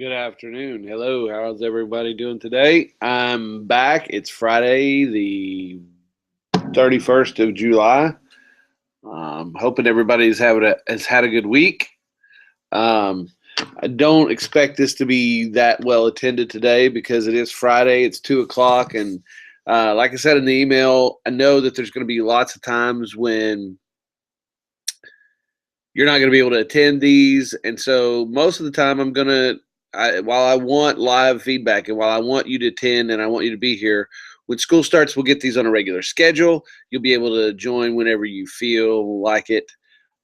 Good afternoon. Hello. How's everybody doing today? I'm back. It's Friday, the 31st of July. Hoping everybody's has had a good week. Um, I don't expect this to be that well attended today because it is Friday. It's 2 o'clock, and like I said in the email, I know that there's going to be lots of times when you're not going to be able to attend these. And so most of the time, while I want live feedback and while I want you to attend and I want you to be here, when school starts, we'll get these on a regular schedule. You'll be able to join whenever you feel like it.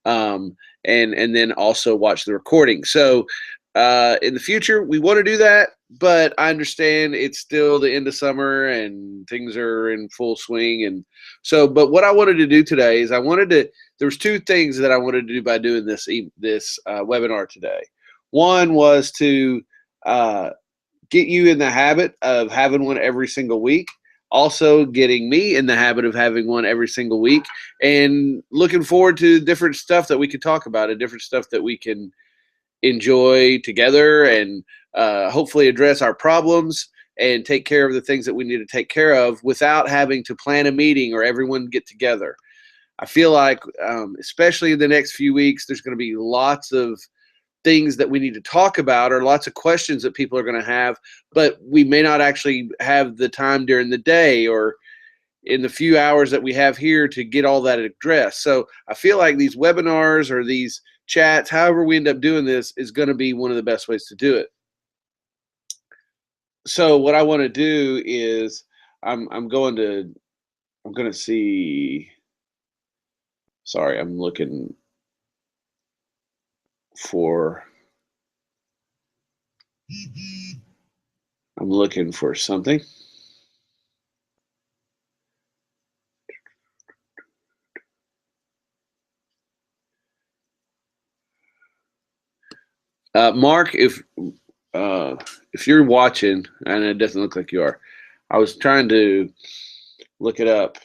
Um, and then also watch the recording. So in the future, we want to do that, but I understand it's still the end of summer and things are in full swing. And so, but what I wanted to do today is there was two things that I wanted to do by doing this webinar today. One was to uh, get you in the habit of having one every single week. Also, getting me in the habit of having one every single week, and looking forward to different stuff that we can talk about and different stuff that we can enjoy together, and hopefully address our problems and take care of the things that we need to take care of without having to plan a meeting or everyone get together. I feel like, especially in the next few weeks, there's going to be lots of things that we need to talk about or lots of questions that people are going to have, but we may not actually have the time during the day or in the few hours that we have here to get all that addressed. So I feel like these webinars or these chats, however we end up doing this, is going to be one of the best ways to do it. So what I want to do is I'm going to see. Sorry, I'm looking for something. Mark, if you're watching, and it doesn't look like you are, I was trying to look it up.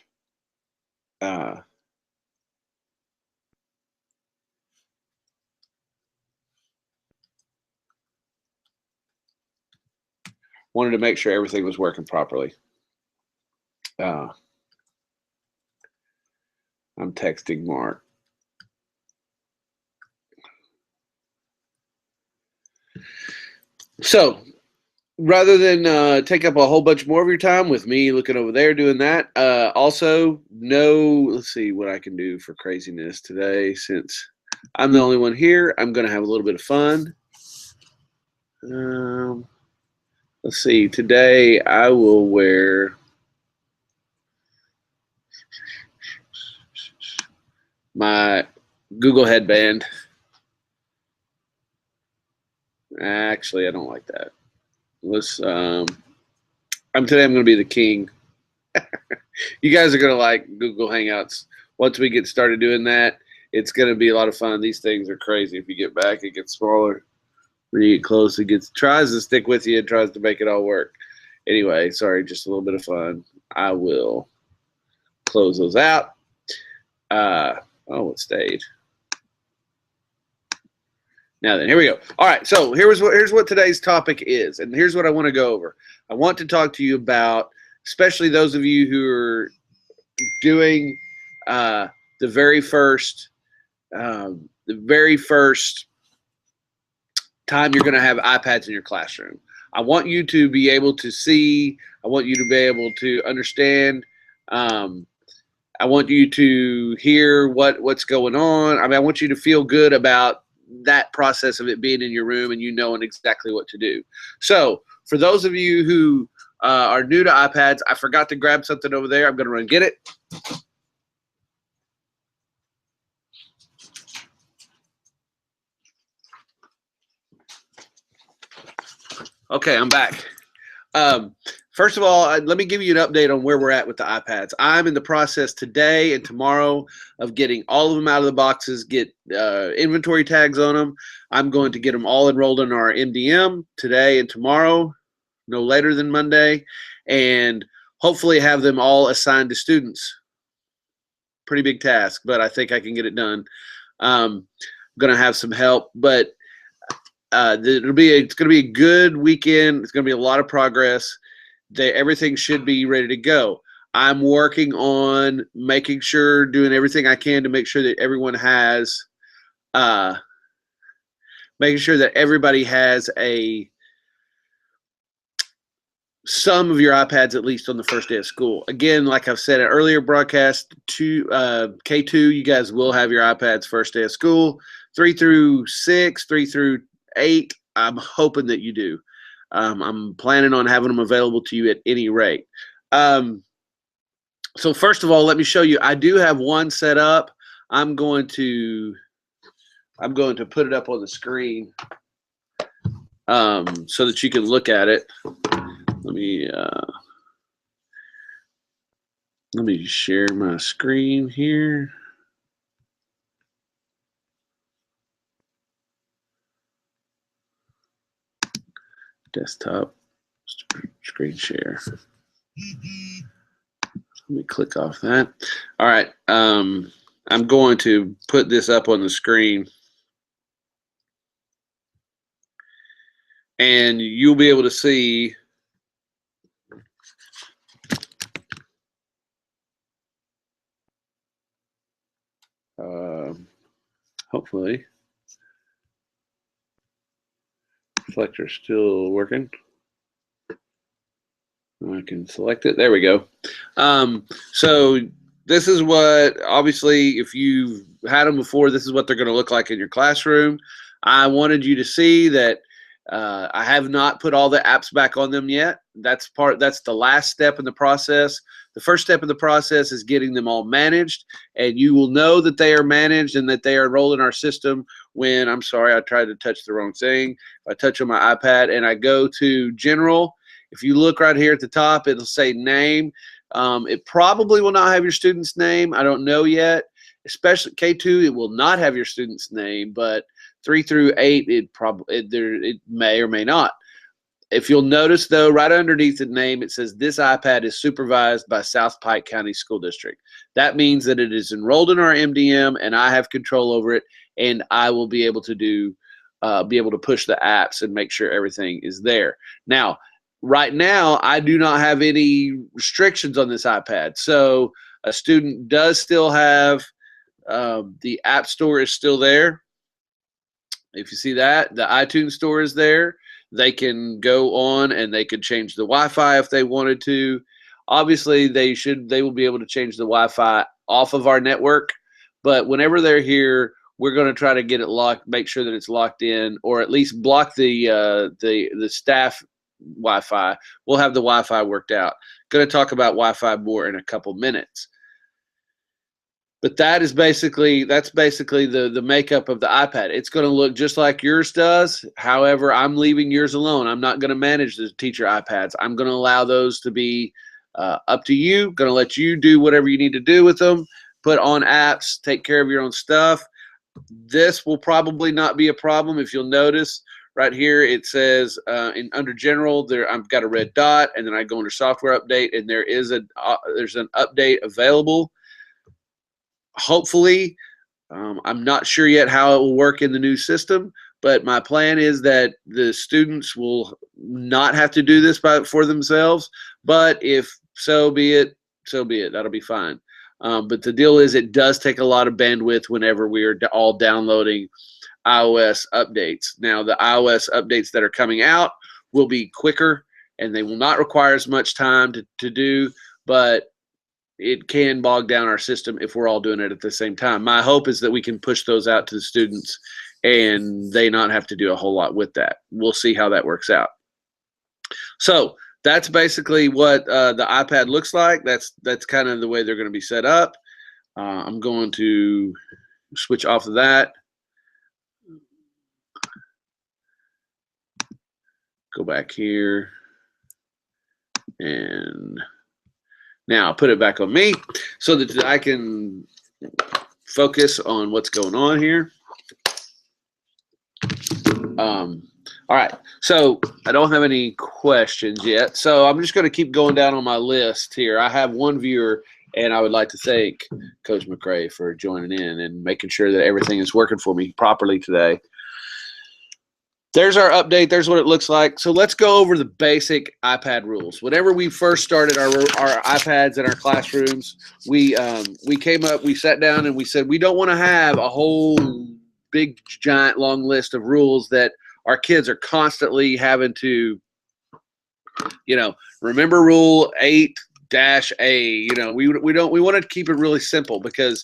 Wanted to make sure everything was working properly. I'm texting Mark. So rather than take up a whole bunch more of your time with me looking over there doing that, also let's see what I can do for craziness today. Since I'm the only one here, I'm going to have a little bit of fun. Let's see. Today I will wear my Google headband. Actually, I don't like that. I'm going to be the king. You guys are going to like Google Hangouts. Once we get started doing that, it's going to be a lot of fun. These things are crazy. If you get back, it gets smaller. When you get close, tries to stick with you and tries to make it all work. Anyway, sorry, just a little bit of fun. I will close those out. It stayed. Now then, here we go. All right, so here's what today's topic is, and here's what I want to go over. I want to talk to you about, especially those of you who are doing the very first time you're going to have iPads in your classroom. I want you to be able to see. I want you to be able to understand. I want you to hear what's going on. I mean, I want you to feel good about that process of it being in your room and you knowing exactly what to do. So for those of you who are new to iPads, I forgot to grab something over there. I'm going to run get it. Okay, I'm back. First of all, let me give you an update on where we're at with the iPads. I'm in the process today and tomorrow of getting all of them out of the boxes, get inventory tags on them. I'm going to get them all enrolled in our MDM today and tomorrow, no later than Monday, and hopefully have them all assigned to students. Pretty big task, but I think I can get it done. I'm going to have some help, but it's going to be a good weekend. It's going to be a lot of progress. Everything should be ready to go. I'm working on making sure, doing everything I can to make sure that everyone has, making sure that everybody has some of your iPads at least on the first day of school. Again, like I've said in earlier broadcast, K2, you guys will have your iPads first day of school. 3 through 6, 3 through 8, I'm hoping that you do. I'm planning on having them available to you at any rate. So first of all, let me show you. I do have one set up. I'm going to put it up on the screen so that you can look at it. Let me share my screen here. Desktop screen share. Let me click off that. All right. I'm going to put this up on the screen, and you'll be able to see hopefully reflector's still working. I can select it. There we go. So this is what, obviously, if you've had them before, this is what they're going to look like in your classroom. I wanted you to see that I have not put all the apps back on them yet. That's the last step in the process. The first step in the process is getting them all managed, and you will know that they are managed and that they are enrolled in our system when, I'm sorry, I tried to touch the wrong thing. If I touch on my iPad and I go to General, if you look right here at the top, it'll say name. It probably will not have your student's name. I don't know yet. Especially K2, it will not have your student's name, but 3 through 8, it may or may not. If you'll notice, though, right underneath the name, it says this iPad is supervised by South Pike County School District. That means that it is enrolled in our MDM, and I have control over it, and I will be able to push the apps and make sure everything is there. Now, right now, I do not have any restrictions on this iPad. So a student does still have the App Store is still there. If you see that, the iTunes Store is there. They can go on and they could change the Wi-Fi if they wanted to. Obviously, they will be able to change the Wi-Fi off of our network. But whenever they're here, we're going to try to get it locked, make sure that it's locked in, or at least block the staff Wi-Fi. We'll have the Wi-Fi worked out. Going to talk about Wi-Fi more in a couple minutes. But that's basically the makeup of the iPad. It's going to look just like yours does. However, I'm leaving yours alone. I'm not going to manage the teacher iPads. I'm going to allow those to be up to you. Going to let you do whatever you need to do with them. Put on apps. Take care of your own stuff. This will probably not be a problem. If you'll notice right here, it says under General, I've got a red dot, and then I go under Software Update, and there's an update available. Hopefully, I'm not sure yet how it will work in the new system, but my plan is that the students will not have to do this for themselves. But if so be it, so be it. That'll be fine. But the deal is, it does take a lot of bandwidth whenever we are all downloading iOS updates. Now, the iOS updates that are coming out will be quicker, and they will not require as much time to do, but it can bog down our system if we're all doing it at the same time. My hope is that we can push those out to the students and they not have to do a whole lot with that. We'll see how that works out. So that's basically what the iPad looks like. That's kind of the way they're going to be set up. I'm going to switch off of that. Go back here, and now I'll put it back on me so that I can focus on what's going on here. All right, so I don't have any questions yet, so I'm just going to keep going down on my list here. I have one viewer, and I would like to thank Coach McRae for joining in and making sure that everything is working for me properly today. There's our update. There's what it looks like. So let's go over the basic iPad rules. Whenever we first started our iPads in our classrooms, we came up, we sat down, and we said we don't want to have a whole big giant long list of rules that our kids are constantly having to, remember rule 8-A. We want to keep it really simple because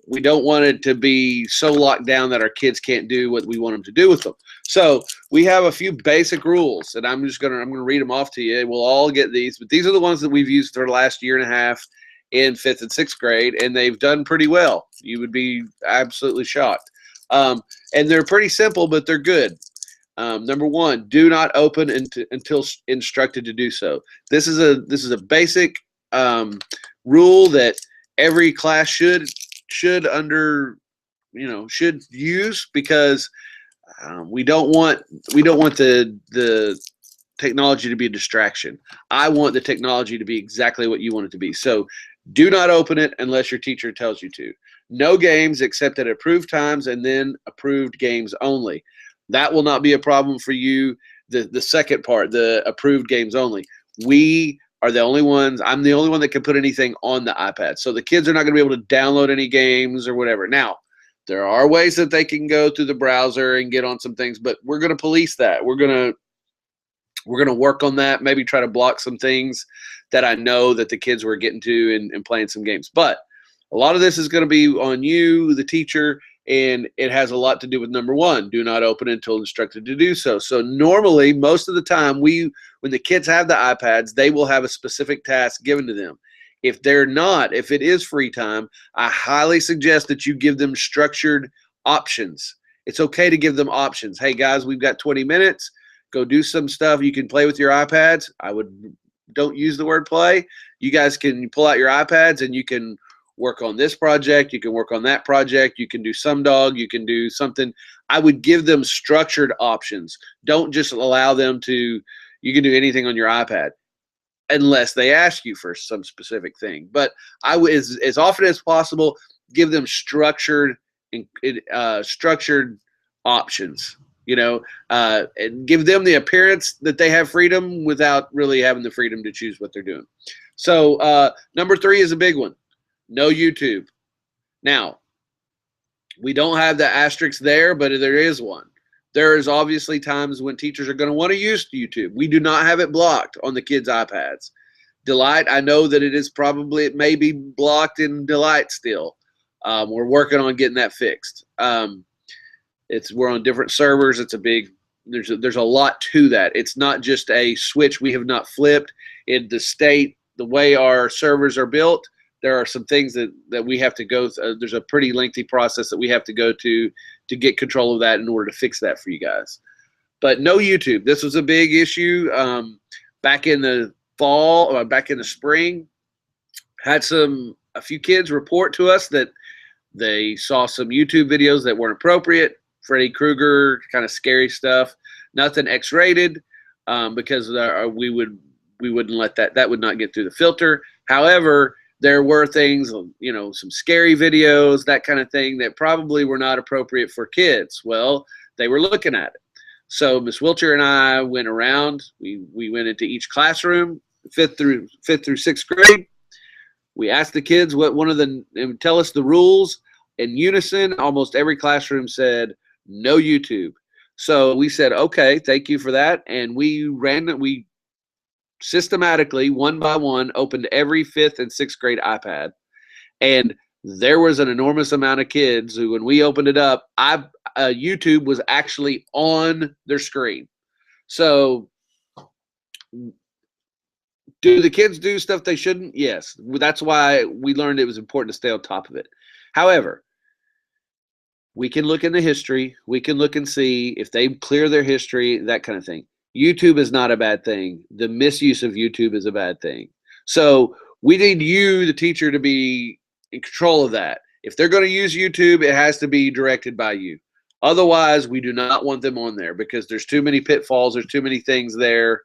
we don't want it to be so locked down that our kids can't do what we want them to do with them. So we have a few basic rules, and I'm gonna read them off to you. We'll all get these, but these are the ones that we've used for the last year and a half in 5th and 6th grade, and they've done pretty well. You would be absolutely shocked. And they're pretty simple, but they're good. Number 1, do not open until instructed to do so. This is a basic rule that every class should use, because we don't want the technology to be a distraction. I want the technology to be exactly what you want it to be. So do not open it unless your teacher tells you to. No games except at approved times, and then approved games only. That will not be a problem for you. The second part, the approved games only, we are the only ones. I'm the only one that can put anything on the iPad. So the kids are not going to be able to download any games or whatever. Now, there are ways that they can go through the browser and get on some things, but we're going to police that. We're going to work on that, maybe try to block some things that I know that the kids were getting to and playing some games. But a lot of this is going to be on you, the teacher, and it has a lot to do with number 1, do not open until instructed to do so. So normally, most of the time, when the kids have the iPads, they will have a specific task given to them. If it is free time, I highly suggest that you give them structured options. It's okay to give them options. Hey guys, we've got 20 minutes. Go do some stuff. You can play with your iPads. Don't use the word play. You guys can pull out your iPads and you can work on this project, you can work on that project, you can do some dog, you can do something. I would give them structured options. Don't just allow them to, you can do anything on your iPad unless they ask you for some specific thing. But I would, as often as possible, give them structured options, and give them the appearance that they have freedom without really having the freedom to choose what they're doing. So number 3 is a big one. No YouTube. Now, we don't have the asterisk there, but there is one. There is obviously times when teachers are going to want to use YouTube. We do not have it blocked on the kids' iPads. Delight, I know that it may be blocked in Delight still. We're working on getting that fixed. We're on different servers. There's a lot to that. It's not just a switch we have not flipped. In the way our servers are built, there are some things that we have to go through. There's a pretty lengthy process that we have to go to get control of that in order to fix that for you guys. But no YouTube. This was a big issue back in the fall, or back in the spring. Had a few kids report to us that they saw some YouTube videos that weren't appropriate. Freddy Krueger, kind of scary stuff. Nothing X-rated, because we wouldn't let that would not get through the filter. However, there were things, some scary videos, that kind of thing, that probably were not appropriate for kids. Well, they were looking at it. So Miss Wilcher and I went around. We went into each classroom, 5th through 6th grade. We asked the kids tell us the rules. In unison, almost every classroom said no YouTube. So we said, okay, thank you for that. And we systematically, one by one, opened every 5th and 6th grade iPad. And there was an enormous amount of kids who, when we opened it up, YouTube was actually on their screen. So do the kids do stuff they shouldn't? Yes. That's why we learned it was important to stay on top of it. However, we can look in the history. We can look and see if they clear their history, that kind of thing. YouTube is not a bad thing. The misuse of YouTube is a bad thing. So we need you, the teacher, to be in control of that. If they're going to use YouTube, it has to be directed by you. Otherwise, we do not want them on there, because there's too many pitfalls. There's too many things there,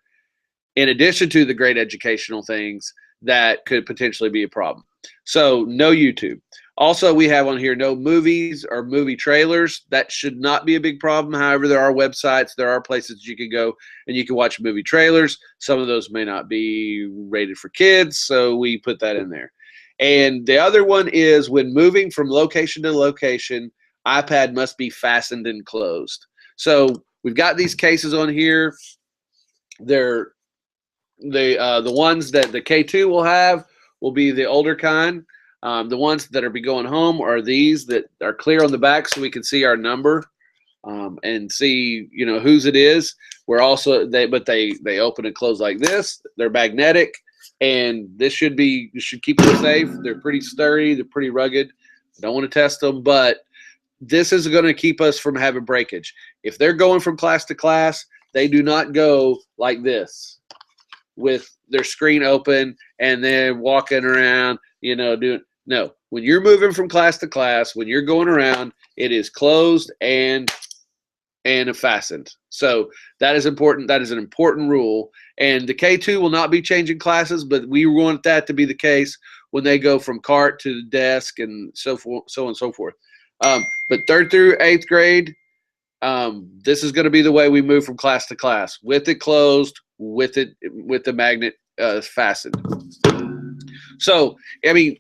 in addition to the great educational things, that could potentially be a problem. So no YouTube. Also, we have on here no movies or movie trailers. That should not be a big problem. However, there are websites, there are places you can go and you can watch movie trailers. Some of those may not be rated for kids, so we put that in there. And the other one is when moving from location to location, iPad must be fastened and closed. So we've got these cases on here. They're the ones that the K2 will have will be the older kind. The ones that are be going home are these that are clear on the back, so we can see our number and see whose it is. We're also they open and close like this. They're magnetic, and this should keep them safe. They're pretty sturdy. They're pretty rugged. I don't want to test them, but this is going to keep us from having breakage. If they're going from class to class, they do not go like this with their screen open and then walking around, doing. No, when you're moving from class to class, when you're going around, it is closed and fastened. So that is important. That is an important rule. And the K2 will not be changing classes, but we want that to be the case when they go from cart to the desk and so forth, so on and so forth. But 3rd through 8th grade, this is going to be the way we move from class to class, with it closed, with the magnet fastened. So, I mean,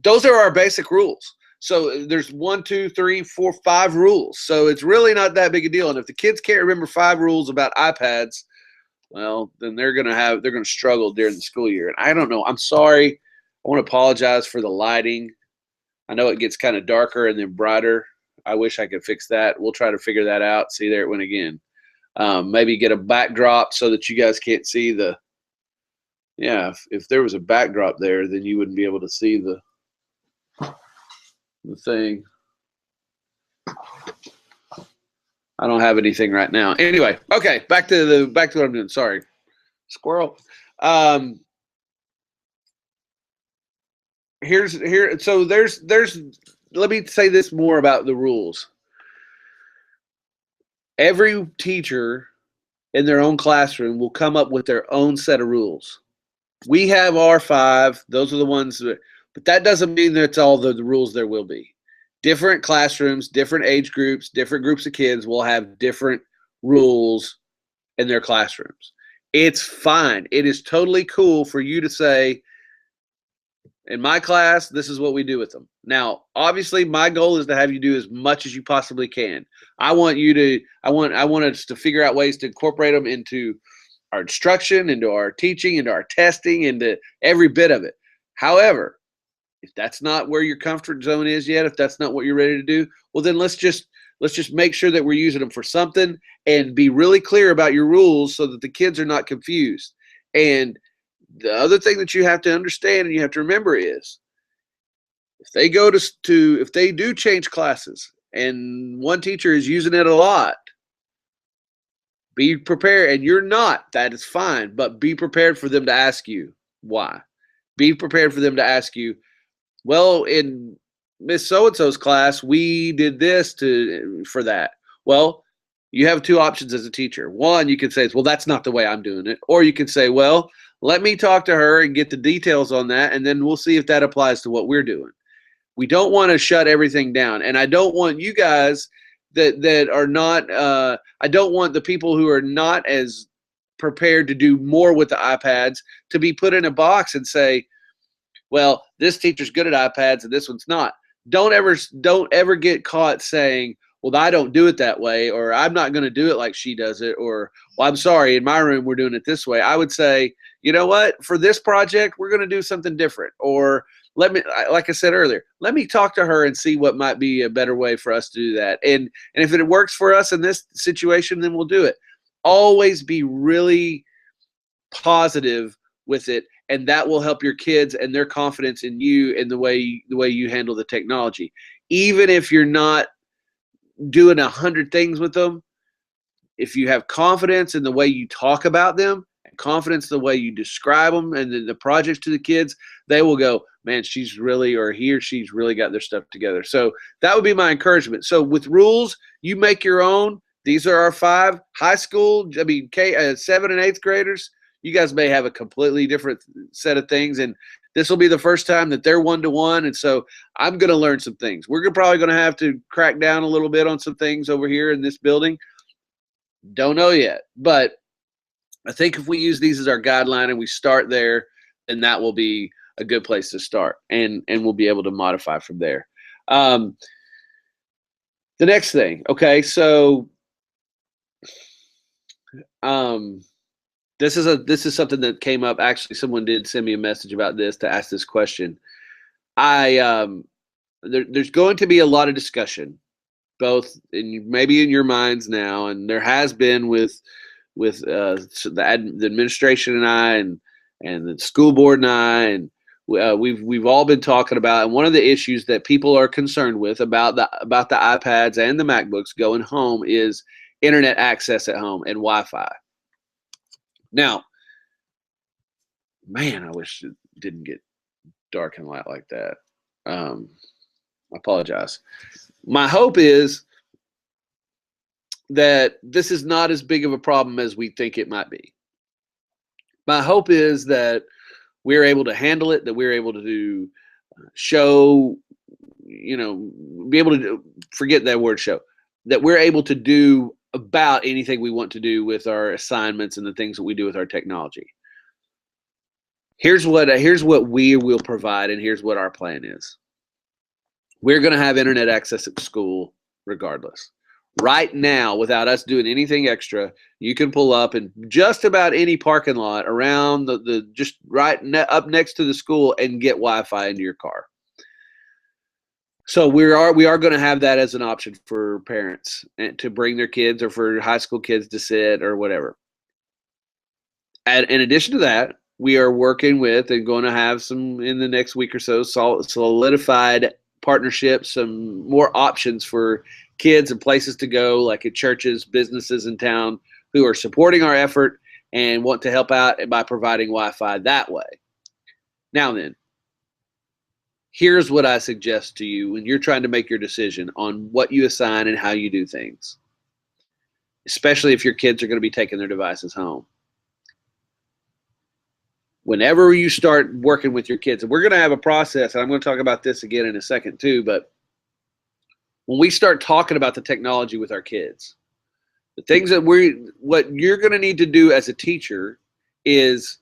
those are our basic rules. So there's 1, 2, 3, 4, 5 rules. So it's really not that big a deal. And if the kids can't remember 5 rules about iPads, well, then they're going to struggle during the school year. And I don't know. I'm sorry. I want to apologize for the lighting. I know it gets kind of darker and then brighter. I wish I could fix that. We'll try to figure that out. See, there it went again. Maybe get a backdrop so that you guys can't see the. Yeah, if there was a backdrop there, then you wouldn't be able to see the thing. I don't have anything right now. Anyway, okay, back to what I'm doing. Sorry, squirrel. So there's. Let me say this more about the rules. Every teacher in their own classroom will come up with their own set of rules. We have our 5. Those are the ones but that doesn't mean that's all the rules there will be. Different classrooms, different age groups, different groups of kids will have different rules in their classrooms. It's fine. It is totally cool for you to say, in my class, this is what we do with them. Now, obviously, my goal is to have you do as much as you possibly can. I want us to figure out ways to incorporate them into our instruction, into our teaching, into our testing, into every bit of it. However, if that's not where your comfort zone is yet, if that's not what you're ready to do, well, then let's just make sure that we're using them for something and be really clear about your rules so that the kids are not confused. And the other thing that you have to understand and you have to remember is if they go if they do change classes and one teacher is using it a lot, be prepared. And you're not, that is fine, but be prepared for them to ask you why. Be prepared for them to ask you, well, in Miss So-and-so's class, we did this for that. Well, you have 2 options as a teacher. One, you can say, well, that's not the way I'm doing it. Or you can say, well, let me talk to her and get the details on that, and then we'll see if that applies to what we're doing. We don't want to shut everything down. And I don't want you guys that are not, I don't want the people who are not as prepared to do more with the iPads to be put in a box and say, well, this teacher's good at iPads and this one's not. Don't ever get caught saying, well, I don't do it that way, or I'm not going to do it like she does it, or, well, I'm sorry, in my room we're doing it this way. I would say, you know what, for this project, we're going to do something different. Or like I said earlier, let me talk to her and see what might be a better way for us to do that. And if it works for us in this situation, then we'll do it. Always be really positive with it, and that will help your kids and their confidence in you and the way you handle the technology. Even if you're not doing 100 things with them, if you have confidence in the way you talk about them, and confidence in the way you describe them and the projects to the kids, they will go, man, she's really, or he or she's really got their stuff together. So that would be my encouragement. So with rules, you make your own. These are our 5 high school, 7th and 8th graders. You guys may have a completely different set of things. And This will be the first time that they're one-to-one, and so I'm going to learn some things. We're probably going to have to crack down a little bit on some things over here in this building. Don't know yet, but I think if we use these as our guideline and we start there, then that will be a good place to start, and we'll be able to modify from there. The next thing, okay, so this is something that came up. Actually, someone did send me a message about this to ask this question. There's going to be a lot of discussion, both maybe in your minds now, and there has been with the administration and I and the school board and I, and we've all been talking about. And one of the issues that people are concerned with about the iPads and the MacBooks going home is internet access at home and Wi-Fi. Now, man, I wish it didn't get dark and light like that. I apologize. My hope is that this is not as big of a problem as we think it might be. My hope is that we're able to handle it, that we're able to show, be able to forget that word show, that we're able to do about anything we want to do with our assignments and the things that we do with our technology. Here's what we will provide, and here's what our plan is. We're going to have internet access at school regardless. Right now, without us doing anything extra, you can pull up in just about any parking lot around the just up next to the school and get Wi-Fi into your car. So we are going to have that as an option for parents to bring their kids, or for high school kids to sit or whatever. And in addition to that, we are working with and going to have some in the next week or so solidified partnerships, some more options for kids and places to go, like at churches, businesses in town, who are supporting our effort and want to help out by providing Wi-Fi that way. Now then, here's what I suggest to you when you're trying to make your decision on what you assign and how you do things, especially if your kids are going to be taking their devices home. Whenever you start working with your kids, and we're going to have a process, and I'm going to talk about this again in a second too, but when we start talking about the technology with our kids, the things that what you're going to need to do as a teacher is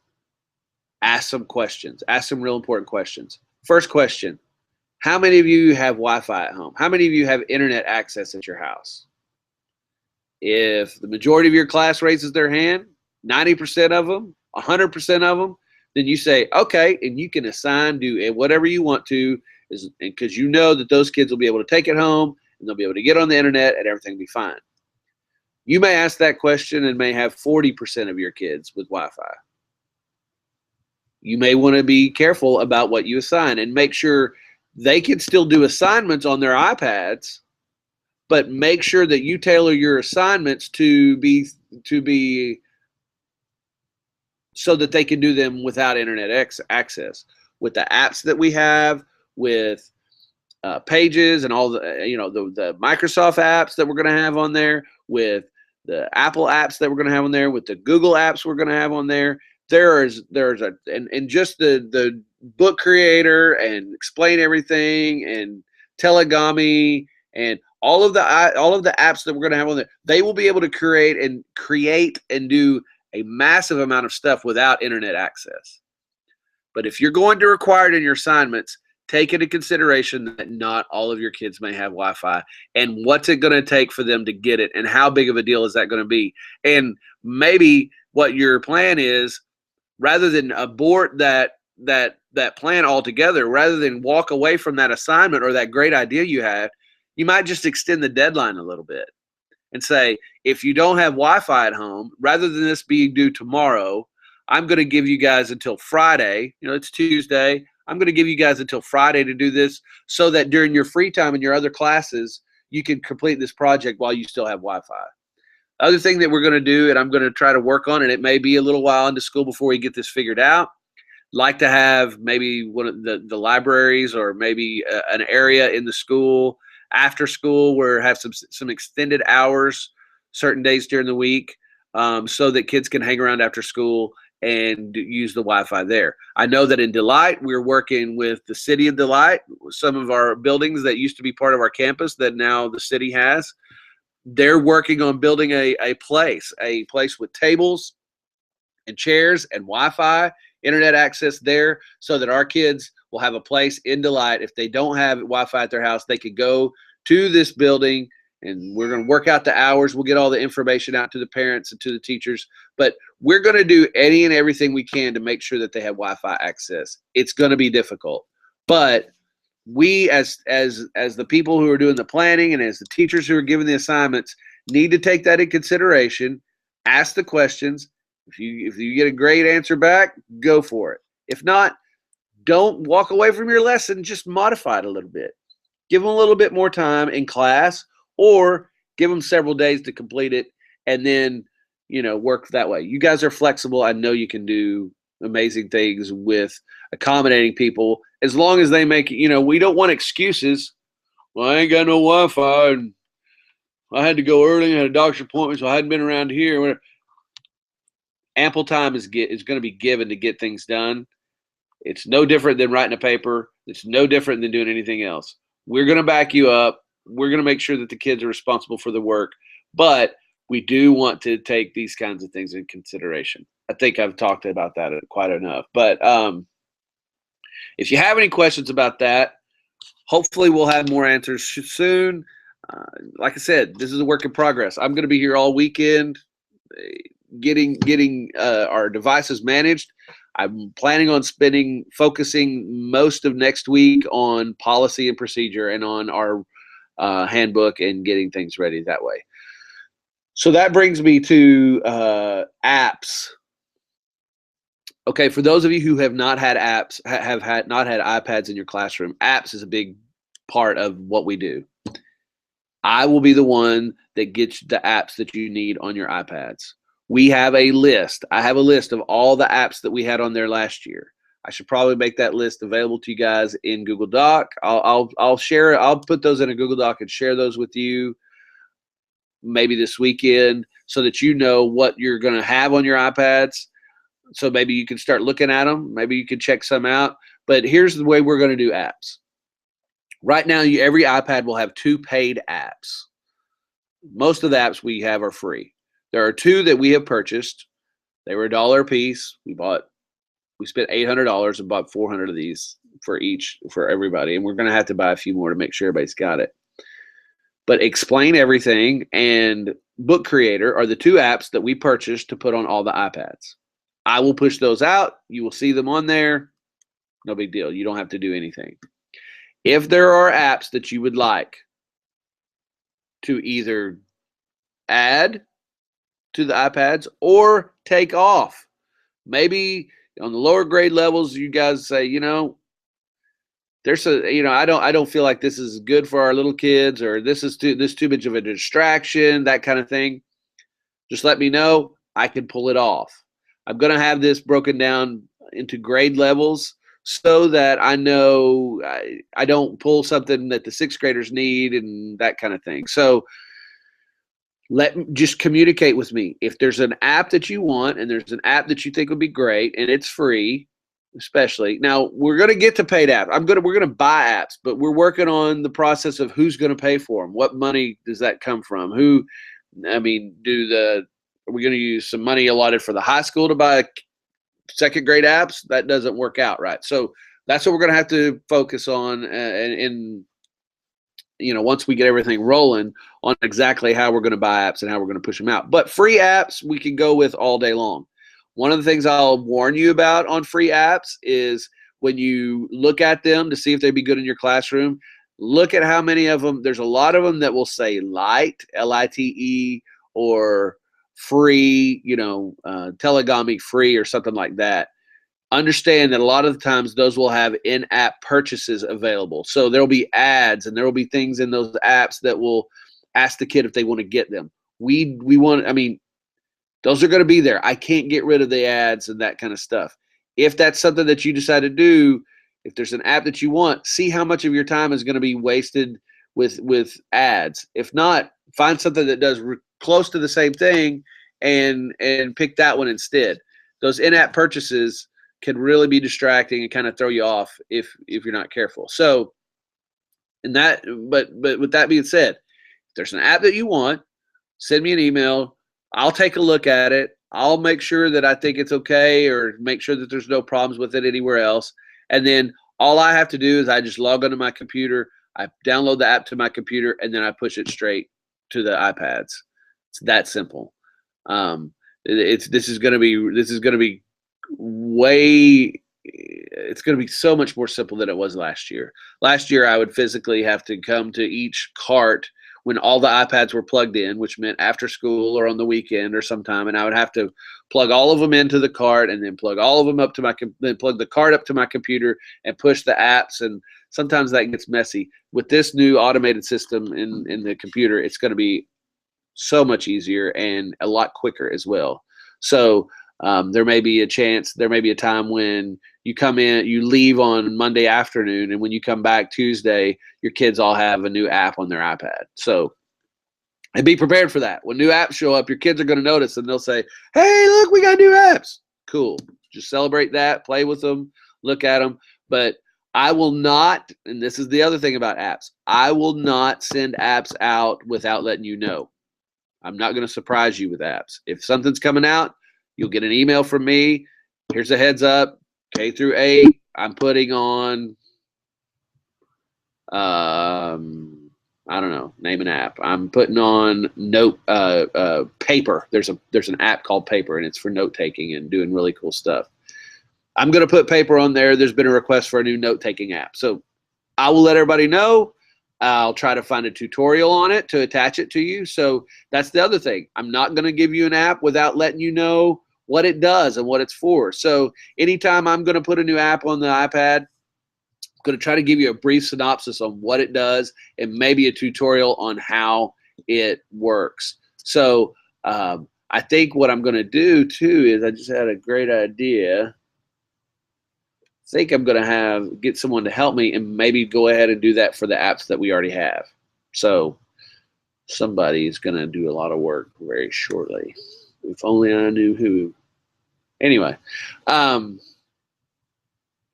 ask some questions, ask some real important questions. First question, how many of you have Wi-Fi at home? How many of you have internet access at your house? If the majority of your class raises their hand, 90% of them, 100% of them, then you say, okay, and you can assign, do whatever you want to, because you know that those kids will be able to take it home and they'll be able to get on the internet and everything will be fine. You may ask that question and may have 40% of your kids with Wi-Fi. You may want to be careful about what you assign and make sure they can still do assignments on their iPads, but make sure that you tailor your assignments to be so that they can do them without internet access. With the apps that we have, with Pages and all the the Microsoft apps that we're going to have on there, with the Apple apps that we're going to have on there, with the Google apps we're going to have on there. There's just the book creator and explain everything and Telegami and all of the apps that we're going to have on there. They will be able to create and do a massive amount of stuff without internet access. But if you're going to require it in your assignments, take into consideration that not all of your kids may have Wi-Fi, and what's it going to take for them to get it, and how big of a deal is that going to be? And maybe what your plan is, rather than abort that plan altogether, rather than walk away from that assignment or that great idea you had, you might just extend the deadline a little bit and say, if you don't have Wi-Fi at home, rather than this being due tomorrow, I'm going to give you guys until Friday. It's Tuesday. I'm going to give you guys until Friday to do this, so that during your free time in your other classes, you can complete this project while you still have Wi-Fi. Other thing that we're going to do, and I'm going to try to work on, and it may be a little while into school before we get this figured out, like to have maybe one of the libraries, or maybe an area in the school after school where have some extended hours certain days during the week, so that kids can hang around after school and use the Wi-Fi there. I know that in Delight, we're working with the city of Delight, some of our buildings that used to be part of our campus that now the city has. They're working on building a place with tables and chairs and Wi-Fi, internet access there, so that our kids will have a place in Delight. If they don't have Wi-Fi at their house, they could go to this building, and we're going to work out the hours. We'll get all the information out to the parents and to the teachers, but we're going to do any and everything we can to make sure that they have Wi-Fi access. It's going to be difficult, but we as the people who are doing the planning and as the teachers who are giving the assignments need to take that in consideration, ask the questions. If you get a great answer back, go for it. If not, don't walk away from your lesson, just modify it a little bit. Give them a little bit more time in class, or give them several days to complete it, and then, work that way. You guys are flexible. I know you can do amazing things with accommodating people, as long as they make, we don't want excuses. Well, I ain't got no Wi-Fi, and I had to go early and had a doctor's appointment, so I hadn't been around here. Ample time is going to be given to get things done. It's no different than writing a paper. It's no different than doing anything else. We're going to back you up. We're going to make sure that the kids are responsible for the work, but we do want to take these kinds of things in consideration. I think I've talked about that quite enough, but if you have any questions about that, hopefully we'll have more answers soon. Like I said, this is a work in progress. I'm going to be here all weekend getting our devices managed. I'm planning on focusing most of next week on policy and procedure and on our handbook and getting things ready that way. So that brings me to apps. Okay, for those of you who have not had apps, not had iPads in your classroom, apps is a big part of what we do. I will be the one that gets the apps that you need on your iPads. We have a list. I have a list of all the apps that we had on there last year. I should probably make that list available to you guys in Google Doc. I'll share it. I'll put those in a Google Doc and share those with you maybe this weekend, so that you know what you're going to have on your iPads. So maybe you can start looking at them. Maybe you can check some out. But here's the way we're going to do apps. Right now, every iPad will have 2 paid apps. Most of the apps we have are free. There are 2 that we have purchased. They were $1 a piece. We spent $800 and bought 400 of these for everybody. And we're going to have to buy a few more to make sure everybody's got it. But Explain Everything and Book Creator are the 2 apps that we purchased to put on all the iPads. I will push those out. You will see them on there. No big deal. You don't have to do anything. If there are apps that you would like to either add to the iPads or take off, maybe on the lower grade levels, you guys say, there's I don't feel like this is good for our little kids, or this is too much of a distraction, that kind of thing. Just let me know. I can pull it off. I'm going to have this broken down into grade levels so that I know I don't pull something that the 6th graders need and that kind of thing. So just communicate with me. If there's an app that you want and there's an app that you think would be great and it's free, especially. Now, we're going to get to paid apps. We're going to buy apps, but we're working on the process of who's going to pay for them. What money does that come from? Are we going to use some money allotted for the high school to buy 2nd grade apps? That doesn't work out, right? So that's what we're going to have to focus on once we get everything rolling on exactly how we're going to buy apps and how we're going to push them out. But free apps we can go with all day long. One of the things I'll warn you about on free apps is when you look at them to see if they'd be good in your classroom, look at how many of them. There's a lot of them that will say light, L-I-T-E, or free, Telegami free or something like that. Understand that a lot of the times those will have in-app purchases available. So there'll be ads and there will be things in those apps that will ask the kid if they want to get them. Those are going to be there. I can't get rid of the ads and that kind of stuff. If that's something that you decide to do, if there's an app that you want, see how much of your time is going to be wasted with ads. If not, find something that does close to the same thing and pick that one instead. those in-app purchases can really be distracting and kind of throw you off if you're not careful. So, but with that being said, if there's an app that you want, send me an email. I'll take a look at it. I'll make sure that I think it's okay, or make sure that there's no problems with it anywhere else. And then all I have to do is I just log onto my computer, I download the app to my computer, and then I push it straight to the iPads. It's that simple. This is going to be it's going to be so much more simple than it was last year. Last year, I would physically have to come to each cart when all the iPads were plugged in, which meant after school or on the weekend or sometime, and I would have to plug all of them into the cart and then plug all of them up to then plug the cart up to my computer and push the apps, and sometimes that gets messy. With this new automated system in the computer, it's going to be so much easier and a lot quicker as well. So there may be a time when you come in, you leave on Monday afternoon, and when you come back Tuesday, your kids all have a new app on their iPad. So, and be prepared for that. When new apps show up, your kids are going to notice, and they'll say, "Hey, look, we got new apps." Cool. Just celebrate that, play with them, look at them. But I will not, and this is the other thing about apps, I will not send apps out without letting you know. I'm not going to surprise you with apps. If something's coming out, you'll get an email from me. Here's a heads up. K through 8, I'm putting on, I don't know, name an app. I'm putting on Paper. There's an app called Paper, and it's for note taking and doing really cool stuff. I'm going to put Paper on there. There's been a request for a new note taking app. So I will let everybody know. I'll try to find a tutorial on it to attach it to you. So that's the other thing. I'm not going to give you an app without letting you know what it does and what it's for. So anytime I'm going to put a new app on the iPad, I'm going to try to give you a brief synopsis on what it does and maybe a tutorial on how it works. So I think what I'm going to do too is, I just had a great idea. I think I'm going to get someone to help me and maybe go ahead and do that for the apps that we already have. So somebody's going to do a lot of work very shortly. If only I knew who. Anyway, I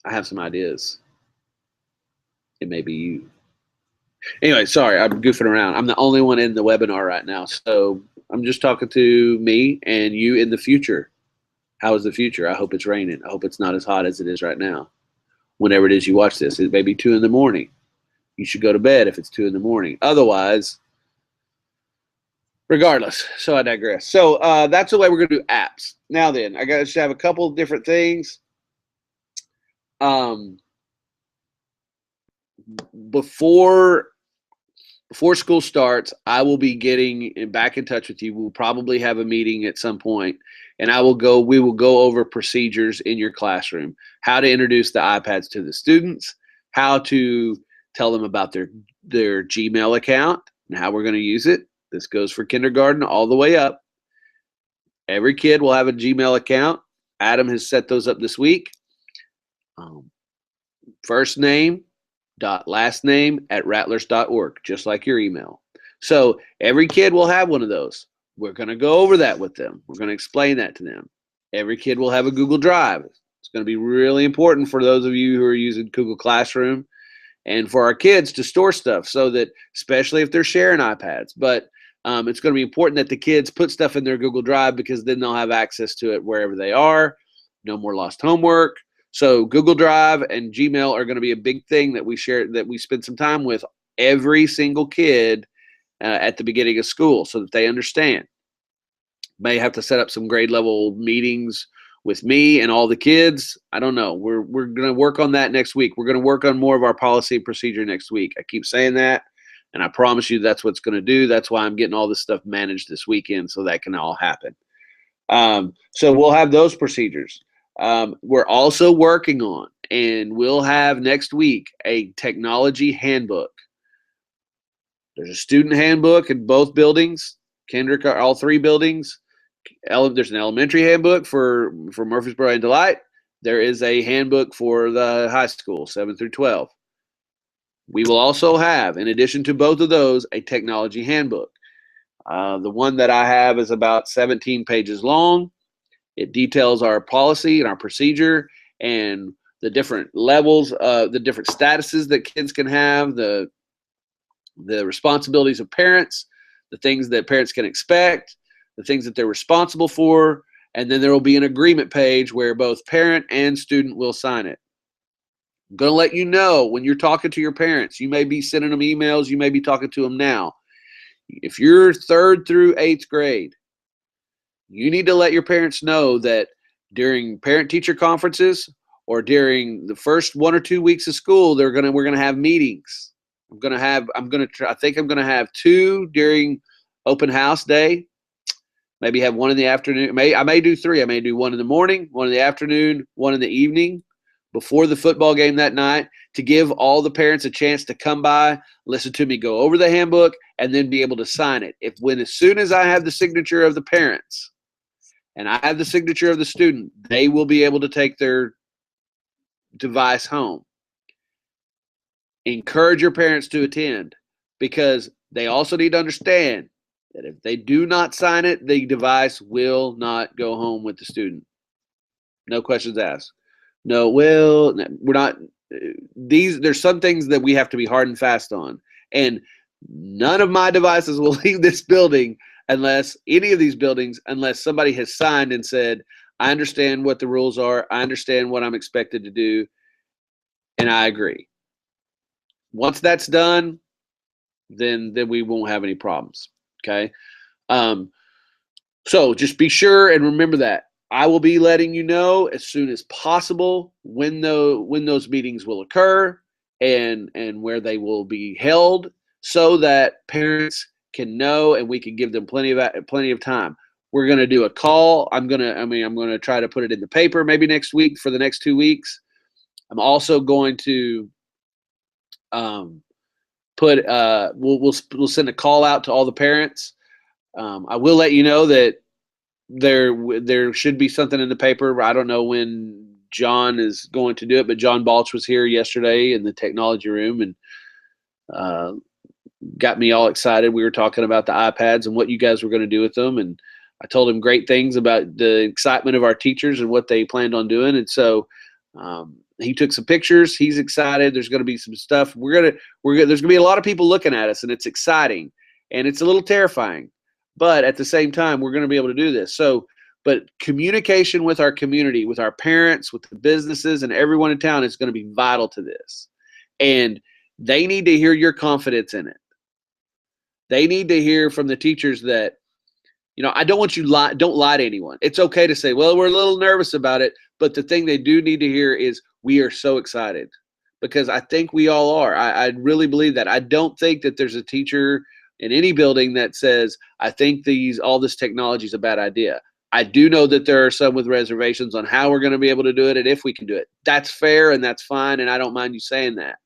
have some ideas. It may be you. Anyway, sorry, I'm goofing around. I'm the only one in the webinar right now, so I'm just talking to me and you in the future. How is the future? I hope it's raining. I hope it's not as hot as it is right now. Whenever it is you watch this, it may be 2 in the morning. You should go to bed if it's 2 in the morning. Otherwise, regardless. So I digress. So that's the way we're going to do apps. Now then, I got to have a couple of different things. Before school starts, I will be getting back in touch with you. We'll probably have a meeting at some point, and we will go over procedures in your classroom, how to introduce the iPads to the students, how to tell them about their Gmail account and how we're going to use it. This goes for kindergarten all the way up. Every kid will have a Gmail account. Adam has set those up this week. First name dot last name at rattlers.org, just like your email. So every kid will have one of those. We're going to go over that with them. We're going to explain that to them. Every kid will have a Google Drive. It's going to be really important for those of you who are using Google Classroom and for our kids to store stuff, so that, especially if they're sharing iPads, but it's going to be important that the kids put stuff in their Google Drive, because then they'll have access to it wherever they are. No more lost homework. So Google Drive and Gmail are going to be a big thing that we share, that we spend some time with every single kid at the beginning of school, so that they understand. May have to set up some grade level meetings with me and all the kids. I don't know. We're going to work on that next week. We're going to work on more of our policy and procedure next week. I keep saying that, and I promise you that's what's going to do. That's why I'm getting all this stuff managed this weekend, so that can all happen. So we'll have those procedures. We're also working on, and we'll have next week, a technology handbook. There's a student handbook in both buildings, Kendrick, all 3 buildings. There's an elementary handbook for Murfreesboro and Delight. There is a handbook for the high school, 7 through 12. We will also have, in addition to both of those, a technology handbook. The one that I have is about 17 pages long. It details our policy and our procedure and the different levels, the different statuses that kids can have, the responsibilities of parents, the things that parents can expect, the things that they're responsible for, and then there will be an agreement page where both parent and student will sign it. I'm going to let you know when you're talking to your parents. You may be sending them emails. You may be talking to them now. If you're 3rd through 8th grade, you need to let your parents know that during parent-teacher conferences or during the first 1 or 2 weeks of school, we're gonna have meetings. I think I'm gonna have 2 during open house day. Maybe have 1 in the afternoon. I may do 3. I may do 1 in the morning, 1 in the afternoon, 1 in the evening before the football game that night, to give all the parents a chance to come by, listen to me go over the handbook, and then be able to sign it. As soon as I have the signature of the parents and I have the signature of the student, they will be able to take their device home. Encourage your parents to attend, because they also need to understand that if they do not sign it, the device will not go home with the student. No questions asked. No, well, we're not. There's some things that we have to be hard and fast on, and none of my devices will leave this building unless somebody has signed and said, I understand what the rules are, I understand what I'm expected to do, and I agree. Once that's done, then we won't have any problems. Okay. So just be sure and remember that. I will be letting you know as soon as possible when those meetings will occur and where they will be held, so that parents can know and we can give them plenty of time. We're going to do a call. I'm going to try to put it in the paper maybe next week for the next 2 weeks. I'm also going to we'll send a call out to all the parents. I will let you know that there should be something in the paper. I don't know when John is going to do it, but John Balch was here yesterday in the technology room and got me all excited. We were talking about the iPads and what you guys were going to do with them, and I told him great things about the excitement of our teachers and what they planned on doing. And so he took some pictures. He's excited. There's going to be some stuff. There's going to be a lot of people looking at us, and it's exciting and it's a little terrifying. But at the same time, we're going to be able to do this. But communication with our community, with our parents, with the businesses, and everyone in town is going to be vital to this. And they need to hear your confidence in it. They need to hear from the teachers that, I don't want you don't lie to anyone. It's okay to say, well, we're a little nervous about it. But the thing they do need to hear is we are so excited, because I think we all are. I really believe that. I don't think that there's a teacher in any building that says, I think all this technology is a bad idea. I do know that there are some with reservations on how we're going to be able to do it and if we can do it. That's fair and that's fine, and I don't mind you saying that.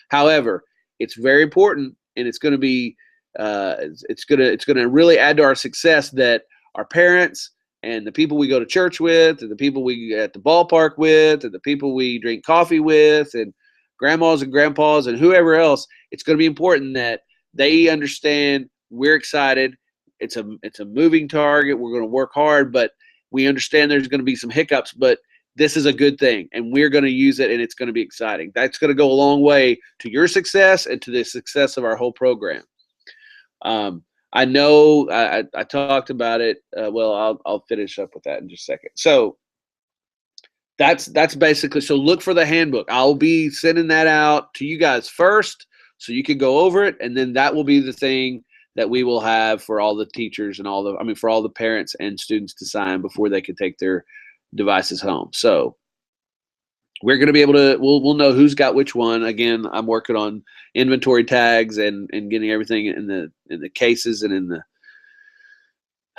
However, it's very important, and it's going to be it's going to really add to our success that our parents and the people we go to church with, and the people we at the ballpark with, and the people we drink coffee with, and grandmas and grandpas and whoever else, it's going to be important that they understand we're excited. It's a moving target. We're going to work hard, but we understand there's going to be some hiccups, but this is a good thing, and we're going to use it, and it's going to be exciting. That's going to go a long way to your success and to the success of our whole program. I know I talked about it. I'll finish up with that in just a second. So that's basically, so look for the handbook. I'll be sending that out to you guys first, so you can go over it, and then that will be the thing that we will have for all the teachers and for all the parents and students to sign before they can take their devices home. So we're going to be able to, we'll know who's got which one. Again, I'm working on inventory tags and getting everything in the cases and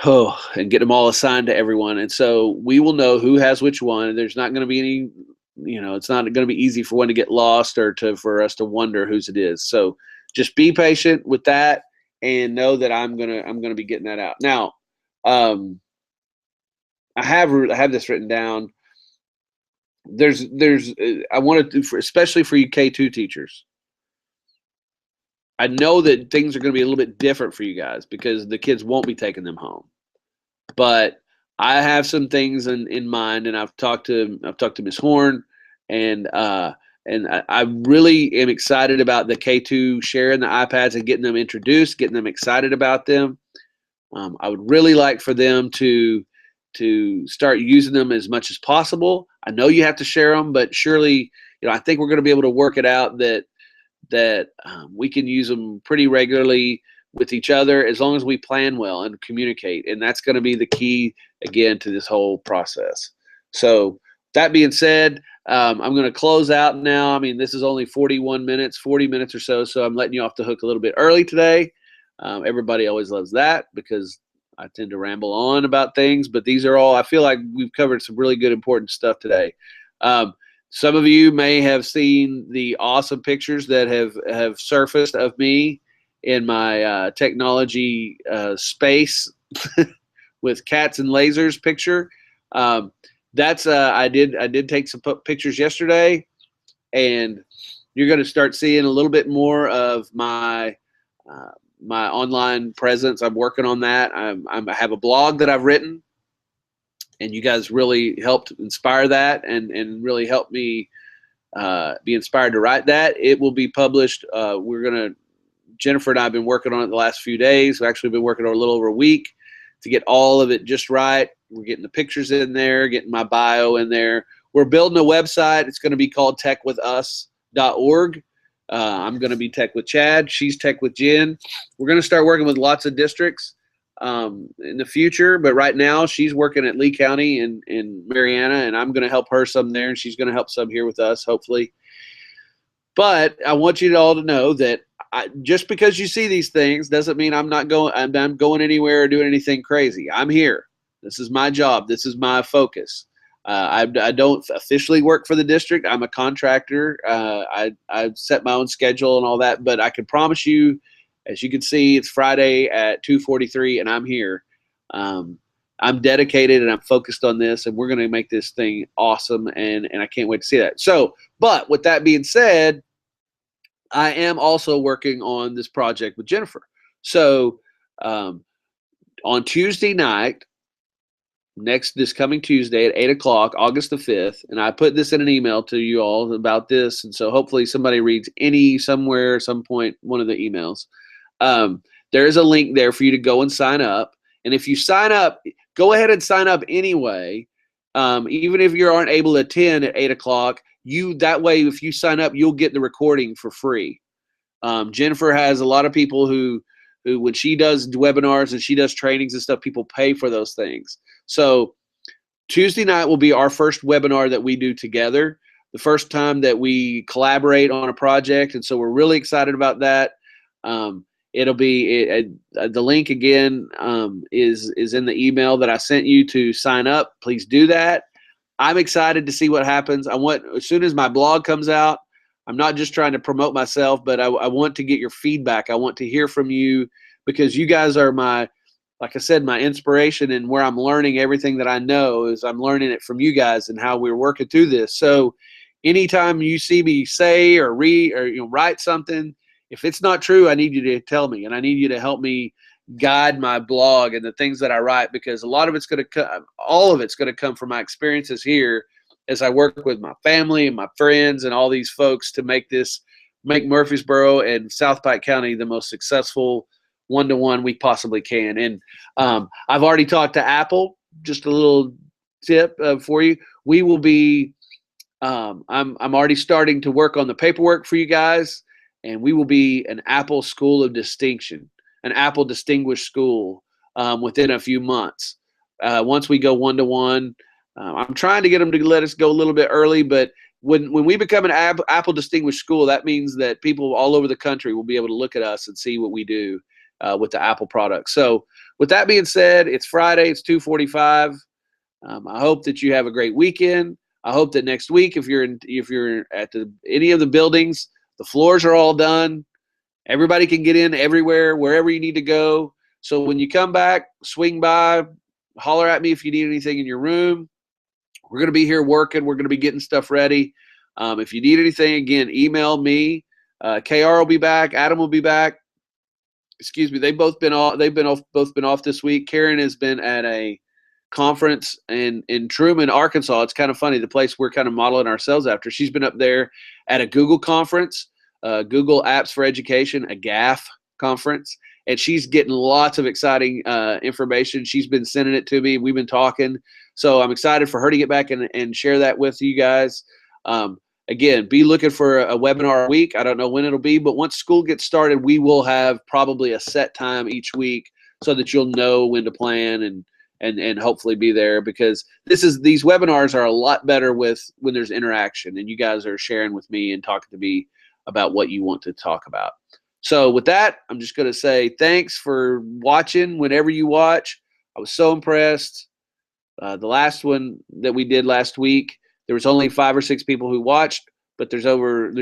and get them all assigned to everyone. And so we will know who has which one. There's not going to be any, it's not going to be easy for one to get lost or for us to wonder whose it is. So just be patient with that and know that I'm going to be getting that out. Now, I have this written down. I wanted to, especially for you K2 teachers. I know that things are going to be a little bit different for you guys because the kids won't be taking them home. But I have some things in mind, and I've talked to Ms. Horn, and I really am excited about the K2 sharing the iPads and getting them introduced, getting them excited about them. I would really like for them to start using them as much as possible. I know you have to share them, but surely, I think we're going to be able to work it out that we can use them pretty regularly with each other as long as we plan well and communicate. And that's going to be the key again to this whole process. So that being said, I'm going to close out now. I mean, this is only 41 minutes, 40 minutes or so. So I'm letting you off the hook a little bit early today. Everybody always loves that because I tend to ramble on about things, but these are all, I feel like we've covered some really good, important stuff today. Some of you may have seen the awesome pictures that have surfaced of me in my technology space with cats and lasers picture. That's I did take some pictures yesterday, and you're going to start seeing a little bit more of my my online presence. I'm working on that. I have a blog that I've written, and you guys really helped inspire that and really helped me be inspired to write that. It will be published. Jennifer and I have been working on it the last few days. We've actually been working on a little over a week to get all of it just right. We're getting the pictures in there, getting my bio in there. We're building a website. It's going to be called techwithus.org. I'm going to be Tech with Chad. She's Tech with Jen. We're going to start working with lots of districts in the future, but right now she's working at Lee County in Mariana, and I'm going to help her some there, and she's going to help some here with us, hopefully. But I want you all to know that just because you see these things doesn't mean I'm going anywhere or doing anything crazy. I'm here. This is my job. This is my focus. I don't officially work for the district. I'm a contractor. I set my own schedule and all that, but I can promise you, as you can see, it's Friday at 2:43, and I'm here. I'm dedicated and I'm focused on this, and we're going to make this thing awesome, and I can't wait to see that. So, but with that being said, I am also working on this project with Jennifer. So on Tuesday night, this coming Tuesday at 8 o'clock, August the 5th, and I put this in an email to you all about this, and so hopefully somebody reads somewhere, some point, one of the emails. There is a link there for you to go and sign up. And if you sign up, go ahead and sign up anyway. Even if you aren't able to attend at 8 o'clock, that way, if you sign up, you'll get the recording for free. Jennifer has a lot of people who when she does webinars and she does trainings and stuff, people pay for those things. So Tuesday night will be our first webinar that we do together, the first time that we collaborate on a project, and so we're really excited about that. It'll be the link again is in the email that I sent you to sign up. Please do that. I'm excited to see what happens. As soon as my blog comes out, I'm not just trying to promote myself, but I want to get your feedback. I want to hear from you because you guys are like I said, my inspiration, and where I'm learning everything that I know is I'm learning it from you guys and how we're working through this. So anytime you see me say or read or write something, if it's not true, I need you to tell me, and I need you to help me guide my blog and the things that I write, because all of it's going to come from my experiences here as I work with my family and my friends and all these folks to make Murfreesboro and South Pike County the most successful one-to-one we possibly can. And I've already talked to Apple. Just a little tip for you. We will be. I'm already starting to work on the paperwork for you guys, and we will be an Apple School of Distinction, an Apple Distinguished School within a few months. Once we go one-to-one, I'm trying to get them to let us go a little bit early, but when we become an Apple Distinguished School, that means that people all over the country will be able to look at us and see what we do with the Apple products. So with that being said, it's Friday, it's 2:45. I hope that you have a great weekend. I hope that next week, if you're at any of the buildings, the floors are all done. Everybody can get in everywhere, wherever you need to go. So when you come back, swing by, holler at me if you need anything in your room. We're going to be here working. We're going to be getting stuff ready. If you need anything, again, email me. KR will be back. Adam will be back. Excuse me. They've both been off this week. Karen has been at a conference in Truman, Arkansas. It's kind of funny, the place we're kind of modeling ourselves after. She's been up there at a Google conference, Google Apps for Education, a GAF conference, and she's getting lots of exciting information. She's been sending it to me. We've been talking. So I'm excited for her to get back and share that with you guys. Again, be looking for a webinar a week. I don't know when it'll be, but once school gets started, we will have probably a set time each week so that you'll know when to plan and hopefully be there, because these webinars are a lot better when there's interaction and you guys are sharing with me and talking to me about what you want to talk about. So with that, I'm just going to say thanks for watching whenever you watch. I was so impressed. The last one that we did last week, there was only 5 or 6 people who watched, but there's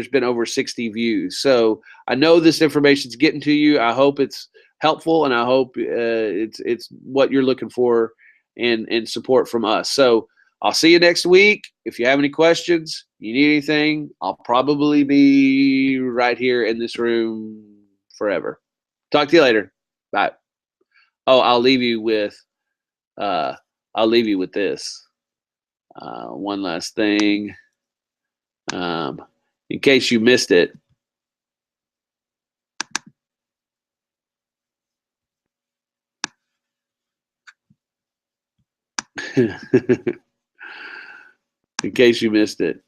been over 60 views. So I know this information's getting to you. I hope it's helpful, and I hope it's what you're looking for and support from us. So I'll see you next week. If you have any questions, you need anything, I'll probably be right here in this room forever. Talk to you later. Bye. Oh, I'll leave you with this. One last thing, in case you missed it. In case you missed it,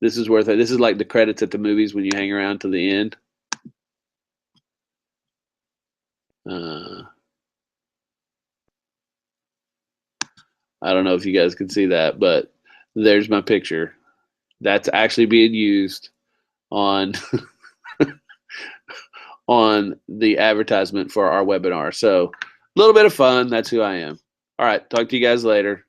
this is worth it. This is like the credits at the movies when you hang around to the end. I don't know if you guys can see that, but there's my picture. That's actually being used on on the advertisement for our webinar. So a little bit of fun. That's who I am. All right. Talk to you guys later.